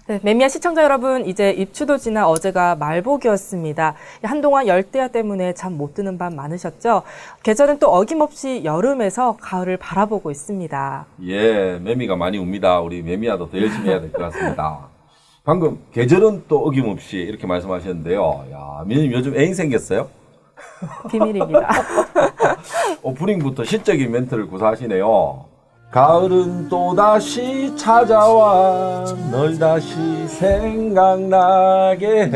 네, 매미야 시청자 여러분, 이제 입추도 지나 어제가 말복이었습니다. 한동안 열대야 때문에 잠 못 드는 밤 많으셨죠? 계절은 또 어김없이 여름에서 가을을 바라보고 있습니다. 예, 매미가 많이 웁니다. 우리 매미야도 더 열심히 해야 될 것 같습니다. 방금 계절은 또 어김없이 이렇게 말씀하셨는데요. 야, 미님 요즘 애인 생겼어요? 비밀입니다. 오프닝부터 시적인 멘트를 구사하시네요. 가을은 또다시 찾아와 널 다시 생각나게 해.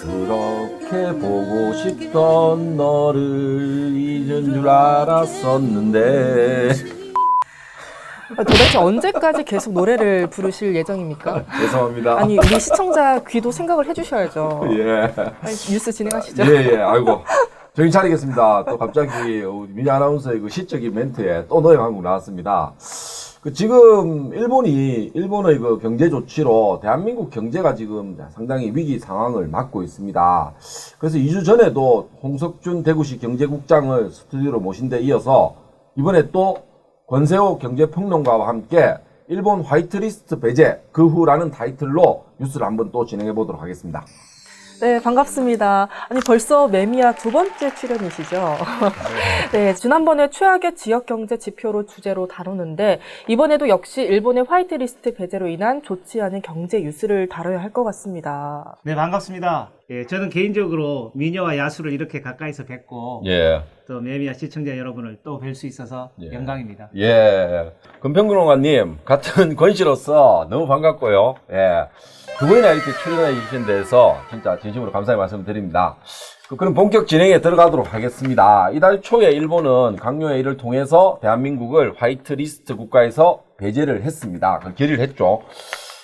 그렇게 보고 싶던 너를 잊은 줄 알았었는데. 도대체 언제까지 계속 노래를 부르실 예정입니까? 죄송합니다. 아니, 우리 시청자 귀도 생각을 해주셔야죠. 예. 아니, 뉴스 진행하시죠. 예, 아이고. 정신 차리겠습니다. 또 갑자기 우리 미니 아나운서의 그 시적인 멘트에 또 노래가 한곡 나왔습니다. 지금 일본의 그 경제 조치로 대한민국 경제가 지금 상당히 위기 상황을 맞고 있습니다. 그래서 2주 전에도 홍석준 대구시 경제국장을 스튜디오로 모신 데 이어서 이번에 또 권세호 경제평론가와 함께 일본 화이트리스트 배제 그 후라는 타이틀로 뉴스를 한번 또 진행해 보도록 하겠습니다. 네, 반갑습니다. 아니, 벌써 매미야 두 번째 출연이시죠? 네, 지난번에 최악의 지역경제 지표로 주제로 다루는데 이번에도 역시 일본의 화이트리스트 배제로 인한 좋지 않은 경제 뉴스를 다뤄야 할 것 같습니다. 네, 반갑습니다. 예, 저는 개인적으로 미녀와 야수를 이렇게 가까이서 뵙고 예. 또 매미야 시청자 여러분을 또 뵐 수 있어서 예. 영광입니다. 예. 금평근홍아님, 같은 권씨로서 너무 반갑고요. 예. 두 번이나 이렇게 출연해 주신 데서 진짜 진심으로 감사의 말씀을 드립니다. 그럼 본격 진행에 들어가도록 하겠습니다. 이달 초에 일본은 강요회의를 통해서 대한민국을 화이트리스트 국가에서 배제를 했습니다. 결의를 했죠.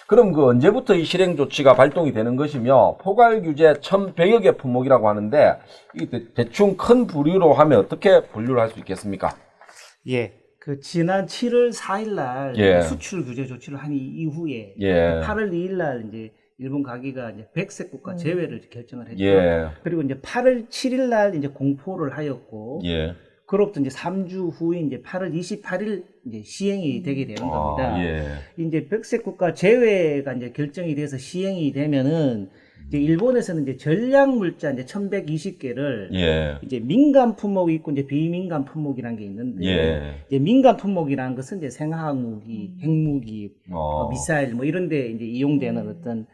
그럼 언제부터 이 실행 조치가 발동이 되는 것이며 포괄 규제 1,100여 개 품목이라고 하는데 이게 대충 큰 부류로 하면 어떻게 분류를 할 수 있겠습니까? 예. 지난 7월 4일 날 예. 수출 규제 조치를 한 이후에 예. 8월 2일 날 이제 일본 가기가 이제 100색 국가 제외를 결정을 했죠. 예. 그리고 이제 8월 7일 날 이제 공포를 하였고 예. 그로부터 이제 3주 후인 이제 8월 28일 이제 시행이 되게 되는 겁니다. 예. 이제 백색 국가 제외가 이제 결정이 돼서 시행이 되면은 이제 일본에서는 이제 전략 물자 이제 1,120개를 예. 이제 민간 품목이 있고 이제 비민간 품목이라는 게 있는데 예. 이제 민간 품목이라는 것은 이제 생화학 무기, 핵무기, 미사일 뭐 이런 데 이제 이용되는 어떤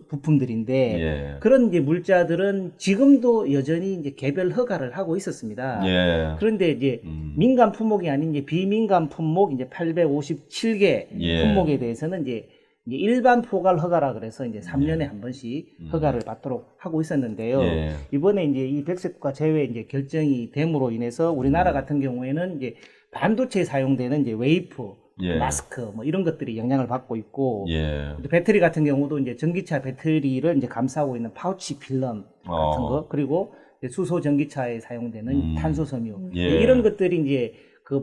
부품들인데 예. 그런 이제 물자들은 지금도 여전히 이제 개별 허가를 하고 있었습니다. 예. 그런데 이제 민간 품목이 아닌 이제 비민간 품목 이제 857개 예. 품목에 대해서는 이제 일반 포괄 허가라 그래서 이제 3년에 한 번씩 허가를 받도록 하고 있었는데요. 예. 이번에 이제 이 백색 국가 제외 이제 결정이 됨으로 인해서 우리나라 같은 경우에는 이제 반도체에 사용되는 이제 웨이프, 예. 마스크 뭐 이런 것들이 영향을 받고 있고 예. 배터리 같은 경우도 이제 전기차 배터리를 이제 감싸고 있는 파우치 필름 같은 거 그리고 이제 수소 전기차에 사용되는 탄소 섬유 예. 이런 것들이 이제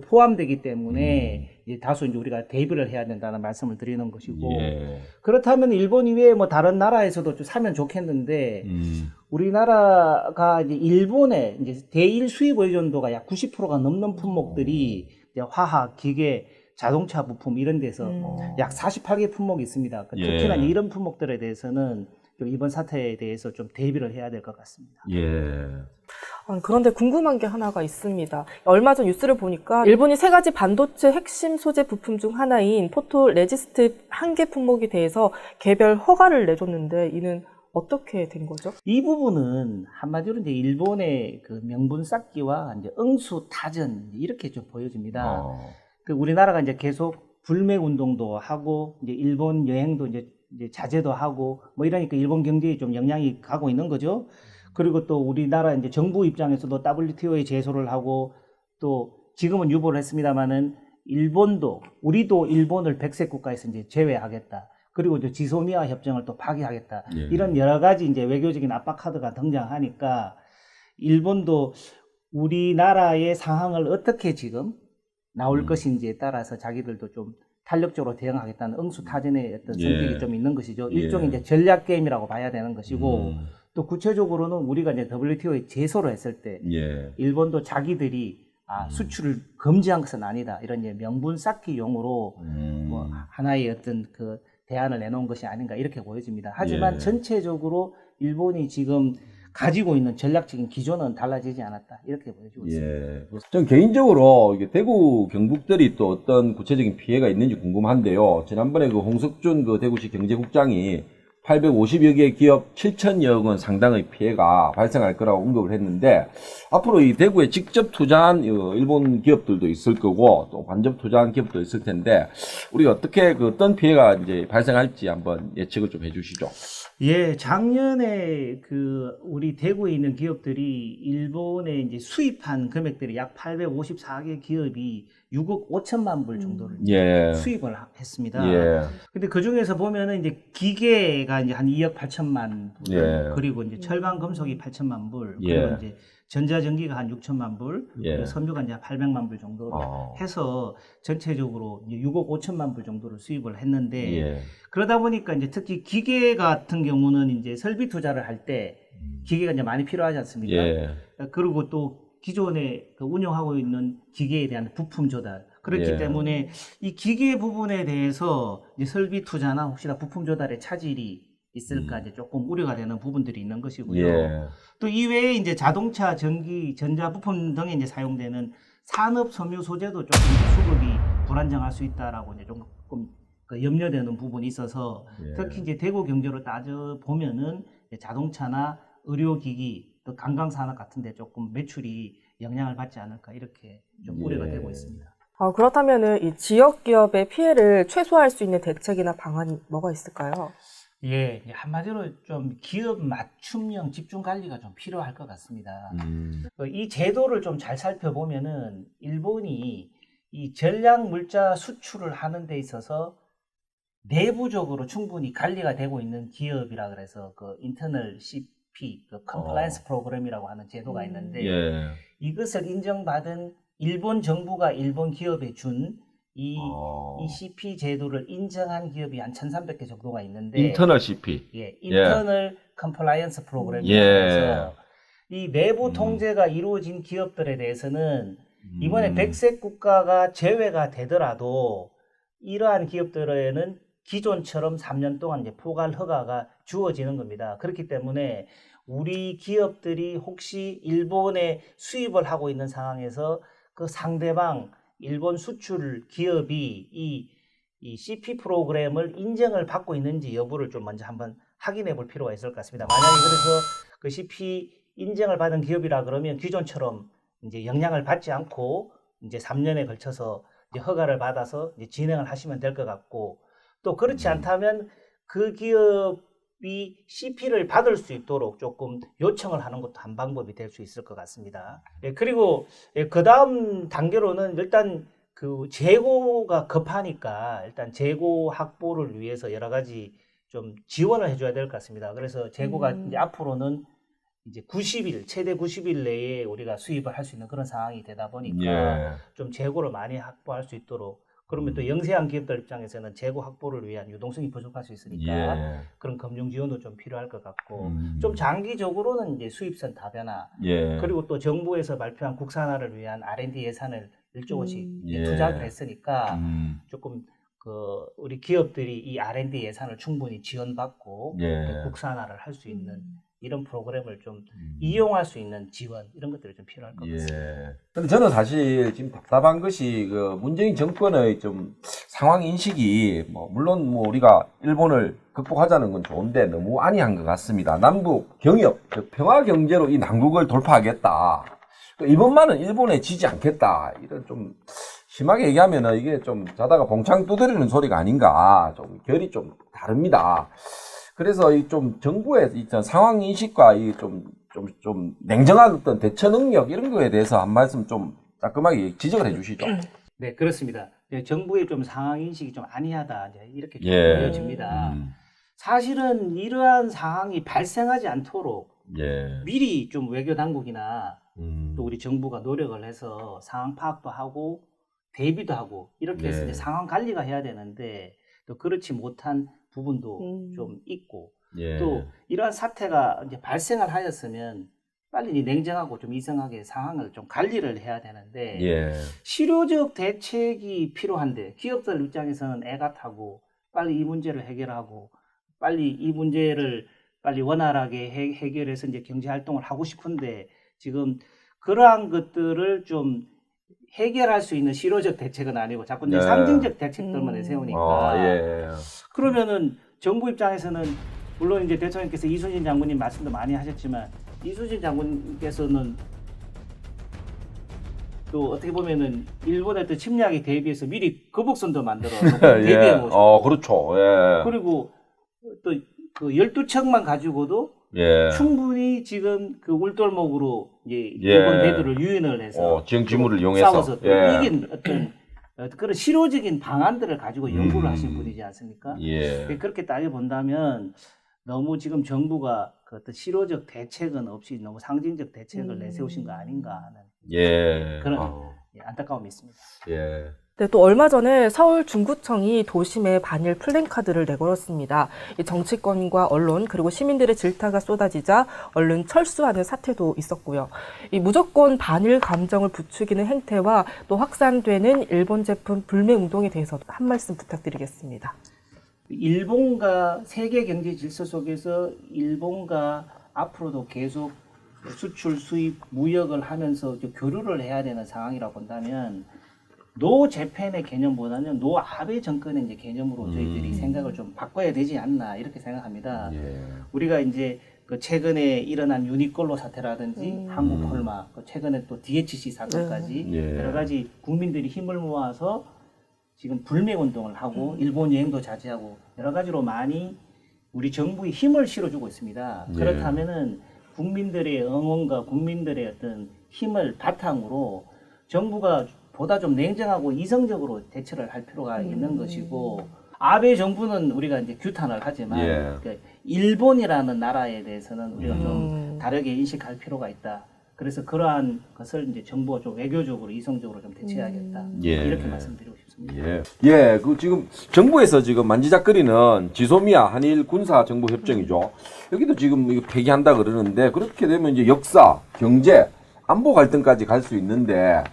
포함되기 때문에 이제 다소 이제 우리가 대비를 해야 된다는 말씀을 드리는 것이고 예. 그렇다면 일본 이외에 뭐 다른 나라에서도 좀 사면 좋겠는데 우리나라가 이제 일본의 이제 대일 수입 의존도가 약 90%가 넘는 품목들이 이제 화학, 기계, 자동차 부품 이런 데서 약 48개 품목이 있습니다. 예. 특히나 이런 품목들에 대해서는 좀 이번 사태에 대해서 좀 대비를 해야 될 것 같습니다. 예. 그런데 궁금한 게 하나가 있습니다. 얼마 전 뉴스를 보니까 일본이 3가지 반도체 핵심 소재 부품 중 하나인 포토 레지스트 한 개 품목에 대해서 개별 허가를 내줬는데 이는 어떻게 된 거죠? 이 부분은 한마디로 이제 일본의 명분 쌓기와 이제 응수타전 이렇게 좀 보여집니다. 우리나라가 이제 계속 불매 운동도 하고 이제 일본 여행도 이제 자제도 하고 뭐 이러니까 일본 경제에 좀 영향이 가고 있는 거죠. 그리고 또 우리나라 이제 정부 입장에서도 WTO에 제소를 하고 또 지금은 유보를 했습니다만은 우리도 일본을 백색 국가에서 이제 제외하겠다. 그리고 이제 지소미아 협정을 또 파기하겠다. 예. 이런 여러 가지 이제 외교적인 압박 카드가 등장하니까 일본도 우리나라의 상황을 어떻게 지금 나올 것인지에 따라서 자기들도 좀 탄력적으로 대응하겠다는 응수타전의 어떤 성격이 좀 있는 것이죠. 일종의 이제 전략 게임이라고 봐야 되는 것이고 또 구체적으로는 우리가 이제 WTO에 제소를 했을 때 예. 일본도 자기들이 수출을 금지한 것은 아니다. 이런 이제 명분 쌓기용으로 뭐 하나의 어떤 대안을 내놓은 것이 아닌가 이렇게 보여집니다. 하지만 예. 전체적으로 일본이 지금 가지고 있는 전략적인 기조는 달라지지 않았다 이렇게 보여지고 있습니다. 예. 전 개인적으로 이게 대구 경북들이 또 어떤 구체적인 피해가 있는지 궁금한데요. 지난번에 그 홍석준 그 대구시 경제국장이 850여 개 기업 7천여억 원 상당의 피해가 발생할 거라고 언급을 했는데, 앞으로 이 대구에 직접 투자한 일본 기업들도 있을 거고 또 간접 투자한 기업도 있을 텐데, 우리가 어떻게 그 어떤 피해가 이제 발생할지 한번 예측을 좀 해주시죠. 예, 작년에 그 우리 대구에 있는 기업들이 일본에 이제 수입한 금액들이 약 854개 기업이 6억 5천만 불 정도를 예. 수입을 했습니다. 예. 근데 그 중에서 보면은 이제 기계가 이제 한 2억 8천만 불, 예. 그리고 이제 철강 금속이 8천만 불, 예. 그리고 이제 전자전기가 한 6천만 불, 예. 그리고 섬유가 이제 800만 불 정도로 해서 전체적으로 이제 6억 5천만 불 정도를 수입을 했는데, 예. 그러다 보니까 이제 특히 기계 같은 경우는 이제 설비 투자를 할 때 기계가 이제 많이 필요하지 않습니까? 예. 그리고 또 기존에 그 운영하고 있는 기계에 대한 부품 조달. 그렇기 예. 때문에 이 기계 부분에 대해서 이제 설비 투자나 혹시나 부품 조달에 차질이 있을까 이제 조금 우려가 되는 부분들이 있는 것이고요. 예. 또 이외에 이제 자동차, 전기, 전자 부품 등에 이제 사용되는 산업 섬유 소재도 조금 수급이 불안정할 수 있다라고 이제 조금 그 염려되는 부분이 있어서 예. 특히 이제 대구 경제로 따져 보면은 자동차나 의료기기 또 관광산업 같은데 조금 매출이 영향을 받지 않을까 이렇게 좀 우려가 예. 되고 있습니다. 그렇다면은 이 지역 기업의 피해를 최소화할 수 있는 대책이나 방안이 뭐가 있을까요? 예, 이제 한마디로 좀 기업 맞춤형 집중 관리가 좀 필요할 것 같습니다. 이 제도를 좀 잘 살펴보면은 일본이 이 전략 물자 수출을 하는 데 있어서 내부적으로 충분히 관리가 되고 있는 기업이라 그래서 그 인터널 CP, 그 컴플라이언스 프로그램이라고 하는 제도가 있는데 예. 이것을 인정받은 일본 정부가 일본 기업에 준 이 CP 제도를 인정한 기업이 한 1,300개 정도가 있는데 인터널 CP. 예, 인터널 컴플라이언스 프로그램이라고 예. 해서 이 내부 통제가 이루어진 기업들에 대해서는 이번에 백색 국가가 제외가 되더라도 이러한 기업들에는 기존처럼 3년 동안 이제 포괄 허가가 주어지는 겁니다. 그렇기 때문에 우리 기업들이 혹시 일본에 수입을 하고 있는 상황에서 그 상대방 일본 수출 기업이 이 CP 프로그램을 인정을 받고 있는지 여부를 좀 먼저 한번 확인해 볼 필요가 있을 것 같습니다. 만약에 그래서 그 CP 인정을 받은 기업이라 그러면 기존처럼 이제 영향을 받지 않고 이제 3년에 걸쳐서 이제 허가를 받아서 이제 진행을 하시면 될 것 같고, 또 그렇지 않다면 그 기업이 CP를 받을 수 있도록 조금 요청을 하는 것도 한 방법이 될 수 있을 것 같습니다. 예, 그리고 그 다음 단계로는 일단 그 재고가 급하니까 일단 재고 확보를 위해서 여러 가지 좀 지원을 해줘야 될 것 같습니다. 그래서 재고가 이제 앞으로는 이제 90일, 최대 90일 내에 우리가 수입을 할 수 있는 그런 상황이 되다 보니까 예. 좀 재고를 많이 확보할 수 있도록, 그러면 또 영세한 기업들 입장에서는 재고 확보를 위한 유동성이 부족할 수 있으니까 예. 그런 금융 지원도 좀 필요할 것 같고, 좀 장기적으로는 이제 수입선 다변화, 예. 그리고 또 정부에서 발표한 국산화를 위한 R&D 예산을 1조 원씩 예. 투자를 했으니까 조금 그 우리 기업들이 이 R&D 예산을 충분히 지원받고 예. 국산화를 할 수 있는 이런 프로그램을 좀 이용할 수 있는 지원, 이런 것들이 좀 필요할 것 같습니다. 예. 근데 저는 사실 지금 답답한 것이 그 문재인 정권의 좀 상황 인식이 물론 우리가 일본을 극복하자는 건 좋은데 너무 안이한 것 같습니다. 남북 경협, 즉 평화 경제로 이 난국을 돌파하겠다. 이번만은 일본에 지지 않겠다. 이런 좀 심하게 얘기하면은 이게 좀 자다가 봉창 두드리는 소리가 아닌가. 좀 결이 좀 다릅니다. 그래서 이 좀 정부의 이 상황 인식과 이 좀 냉정한 어떤 대처 능력 이런 거에 대해서 한 말씀 좀 따끔하게 지적을 해 주시죠. 네, 그렇습니다. 네, 정부의 좀 상황 인식이 좀 안이하다, 이제 이렇게 좀 예. 보여집니다. 사실은 이러한 상황이 발생하지 않도록 예. 미리 좀 외교 당국이나 또 음. 우리 정부가 노력을 해서 상황 파악도 하고 대비도 하고 이렇게 해서 예. 이제 상황 관리가 해야 되는데 또 그렇지 못한 부분도 좀 있고, 예. 또 이러한 사태가 이제 발생을 하였으면 빨리 냉정하고 좀 이성하게 상황을 좀 관리를 해야 되는데 예. 실효적 대책이 필요한데 기업들 입장에서는 애가 타고 빨리 이 문제를 해결하고 빨리 이 문제를 빨리 원활하게 해결해서 이제 경제 활동을 하고 싶은데 지금 그러한 것들을 좀 해결할 수 있는 실효적 대책은 아니고 자꾸 이제 네. 상징적 대책들만 내세우니까 예. 그러면은 정부 입장에서는 물론 이제 대통령께서 이순신 장군님 말씀도 많이 하셨지만 이순신 장군께서는 또 어떻게 보면은 일본의 또 침략에 대비해서 미리 거북선도 만들어 대비해 예. 놓으셨고 그렇죠. 예. 그리고 또 그 12척만 가지고도 예. 충분히 지금 그 울돌목으로 이제 예. 일본 배들을 유인을 해서 지형 지물을 이용해서 싸워서 또 예. 이긴 어떤 그런 실효적인 방안들을 가지고 연구를 하신 분이지 않습니까? 예. 그렇게 따져 본다면 너무 지금 정부가 그 어떤 실효적 대책은 없이 너무 상징적 대책을 내세우신 거 아닌가 하는 예. 그런 안타까움이 있습니다. 예. 네, 또 얼마 전에 서울 중구청이 도심에 반일 플랜카드를 내걸었습니다. 이 정치권과 언론 그리고 시민들의 질타가 쏟아지자 얼른 철수하는 사태도 있었고요. 이 무조건 반일 감정을 부추기는 행태와 또 확산되는 일본 제품 불매 운동에 대해서도 한 말씀 부탁드리겠습니다. 일본과 세계 경제 질서 속에서 일본과 앞으로도 계속 수출, 수입, 무역을 하면서 교류를 해야 되는 상황이라고 본다면 노 재팬의 개념보다는 노 아베 정권의 이제 개념으로 저희들이 생각을 좀 바꿔야 되지 않나 이렇게 생각합니다. 예. 우리가 이제 그 최근에 일어난 유니콜로 사태라든지 한국 콜마, 최근에 또 DHC 사건까지 예. 여러 가지 국민들이 힘을 모아서 지금 불매 운동을 하고 일본 여행도 자제하고 여러 가지로 많이 우리 정부에 힘을 실어주고 있습니다. 예. 그렇다면은 국민들의 응원과 국민들의 어떤 힘을 바탕으로 정부가 보다 좀 냉정하고 이성적으로 대처를 할 필요가 있는 것이고 아베 정부는 우리가 이제 규탄을 하지만 예. 그러니까 일본이라는 나라에 대해서는 우리가 좀 다르게 인식할 필요가 있다. 그래서 그러한 것을 이제 정부가 좀 외교적으로 이성적으로 좀 대처해야겠다. 예. 이렇게 말씀드리고 싶습니다. 예. 예, 그 지금 정부에서 지금 만지작거리는 지소미아 한일 군사 정보 협정이죠. 여기도 지금 이거 폐기한다 그러는데 그렇게 되면 이제 역사, 경제, 안보 갈등까지 갈 수 있는데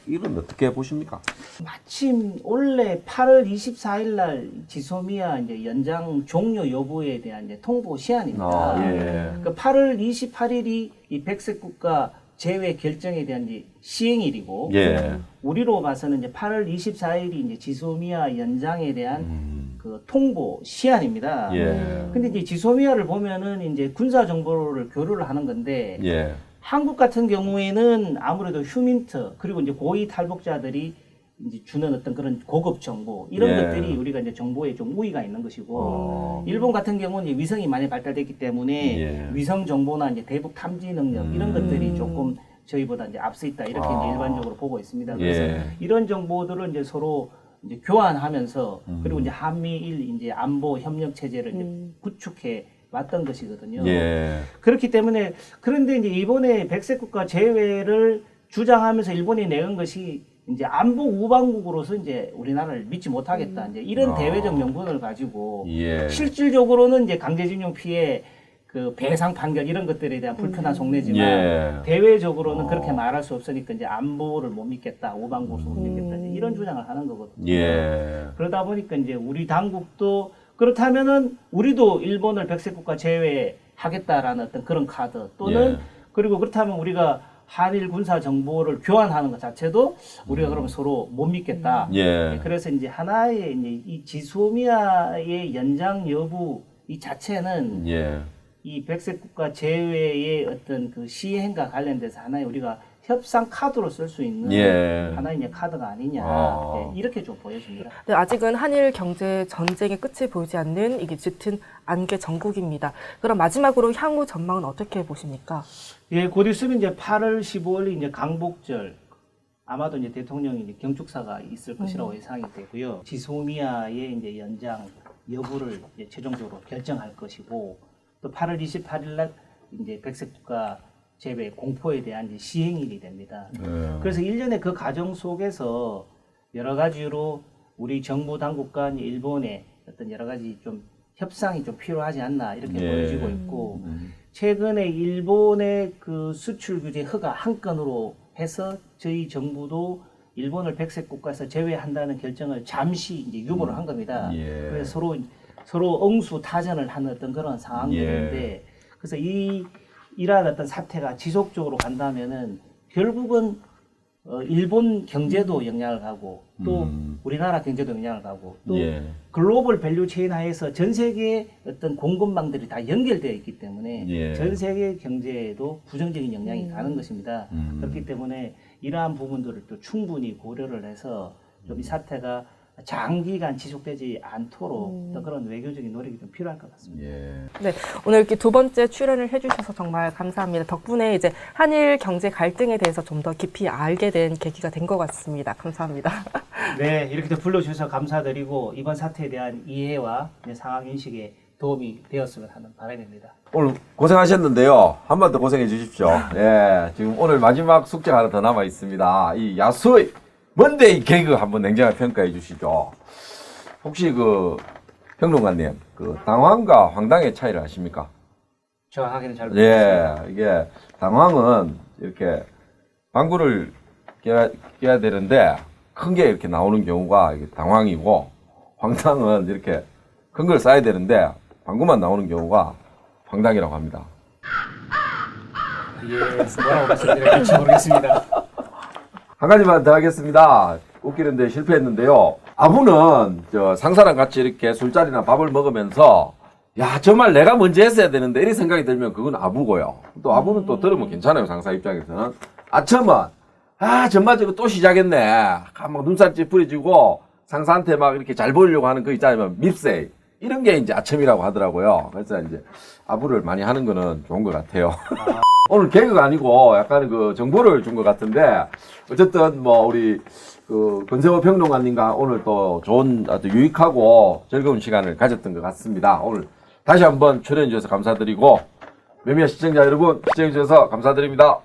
이건 어떻게 보십니까? 마침 올해 8월 24일 날 지소미아 이제 연장 종료 여부에 대한 이제 통보 시한입니다. 예. 그 8월 28일이 이 백색 국가 제외 결정에 대한 이제 시행일이고 예. 우리로 봐서는 이제 8월 24일이 이제 지소미아 연장에 대한 그 통보 시한입니다. 예. 근데 이제 지소미아를 보면은 이제 군사 정보를 교류를 하는 건데 예. 한국 같은 경우에는 아무래도 휴민트 그리고 이제 고위 탈북자들이 이제 주는 어떤 그런 고급 정보 이런 예. 것들이 우리가 이제 정보에 좀 우위가 있는 것이고 일본 같은 경우는 이제 위성이 많이 발달됐기 때문에 예. 위성 정보나 이제 대북 탐지 능력 이런 것들이 조금 저희보다 이제 앞서 있다 이렇게 이제 일반적으로 보고 있습니다. 그래서 예. 이런 정보들을 이제 서로 이제 교환하면서 그리고 이제 한미일 이제 안보 협력 체제를 이제 구축해 왔던 것이거든요. 예. 그렇기 때문에 그런데 이제 이번에 백색 국가 제외를 주장하면서 일본이 내건 것이 이제 안보 우방국으로서 이제 우리나라를 믿지 못하겠다. 이제 이런 대외적 명분을 가지고 예. 실질적으로는 이제 강제징용 피해 그 배상 판결 이런 것들에 대한 불편한 속내지만 예. 대외적으로는 그렇게 말할 수 없으니까 이제 안보를 못 믿겠다. 우방국으로 못 믿겠다. 이제 이런 주장을 하는 거거든요. 예. 그러다 보니까 이제 우리 당국도 그렇다면은 우리도 일본을 백색 국가 제외하겠다라는 어떤 그런 카드 또는 예. 그리고 그렇다면 우리가 한일 군사 정보를 교환하는 것 자체도 우리가 그러면 서로 못 믿겠다. 예. 그래서 이제 하나의 이제 이 지소미아의 연장 여부 이 자체는 예. 이 백색 국가 제외의 어떤 그 시행과 관련돼서 하나의 우리가 협상 카드로 쓸 수 있는 예. 하나의 이제 카드가 아니냐 예, 이렇게 좀 보여집니다. 네, 아직은 한일 경제 전쟁의 끝이 보이지 않는 이게 짙은 안개 전국입니다. 그럼 마지막으로 향후 전망은 어떻게 보십니까? 예, 곧 있으면 이제 8월 15일이 이제 강복절 아마도 이제 대통령이 이제 경축사가 있을 것이라고 예상이 되고요. 지소미아의 이제 연장 여부를 이제 최종적으로 결정할 것이고 또 8월 28일 날 이제 백색 국가 제외 공포에 대한 이제 시행일이 됩니다. 그래서 일련의 그 과정 속에서 여러 가지로 우리 정부 당국과 일본의 어떤 여러 가지 좀 협상이 좀 필요하지 않나 이렇게 예. 보여지고 있고 최근에 일본의 그 수출 규제 허가 한 건으로 해서 저희 정부도 일본을 백색 국가에서 제외한다는 결정을 잠시 이제 유보를 한 겁니다. 예. 그래서 서로 응수타전을 하는 어떤 그런 상황들인데 그래서 이러한 어떤 사태가 지속적으로 간다면은 결국은 일본 경제도 영향을 가고 또 우리나라 경제도 영향을 가고 또 예. 글로벌 밸류 체인 하에서 전 세계의 어떤 공급망들이 다 연결되어 있기 때문에 예. 전 세계 경제에도 부정적인 영향이 가는 것입니다. 그렇기 때문에 이러한 부분들을 또 충분히 고려를 해서 좀 이 사태가 장기간 지속되지 않도록 또 그런 외교적인 노력이 좀 필요할 것 같습니다. 예. 네, 오늘 이렇게 두 번째 출연을 해주셔서 정말 감사합니다. 덕분에 이제 한일 경제 갈등에 대해서 좀 더 깊이 알게 된 계기가 된 것 같습니다. 감사합니다. 네, 이렇게 또 불러주셔서 감사드리고 이번 사태에 대한 이해와 상황 인식에 도움이 되었으면 하는 바람입니다. 오늘 고생하셨는데요. 한 번 더 고생해 주십시오. 예, 지금 오늘 마지막 숙제가 하나 더 남아 있습니다. 이 야수의 먼데이 개그 한번 냉정하게 평가해 주시죠. 혹시 그 평론가님, 그 당황과 황당의 차이를 아십니까? 정확하게는 잘 모르겠습니다. 예, 이게 당황은 이렇게 방구를 껴야 되는데 큰 게 이렇게 나오는 경우가 이게 당황이고, 황당은 이렇게 큰 걸 싸야 되는데 방구만 나오는 경우가 황당이라고 합니다. 예, 뭐라고 말씀드려야 될지 모르겠습니다. 한 가지만 더 하겠습니다. 웃기는데 실패했는데요. 아부는 상사랑 같이 이렇게 술자리나 밥을 먹으면서 야, 정말 내가 먼저 했어야 되는데 이런 생각이 들면 그건 아부고요. 또 아부는 또 들으면 괜찮아요. 상사 입장에서는. 아첨은 정말 저거 또 시작했네. 막 눈살 찌푸려지고 상사한테 막 이렇게 잘 보이려고 하는 거 있잖아요. 밉세. 이런 게 이제 아첨이라고 하더라고요. 그래서 이제 아부를 많이 하는 거는 좋은 것 같아요. 오늘 개그가 아니고 약간 그 정보를 준 것 같은데 어쨌든 뭐 우리 그 권세호 평론가님과 오늘 또 좋은 아주 유익하고 즐거운 시간을 가졌던 것 같습니다. 오늘 다시 한번 출연해 주셔서 감사드리고 매미야 시청자 여러분 시청해 주셔서 감사드립니다.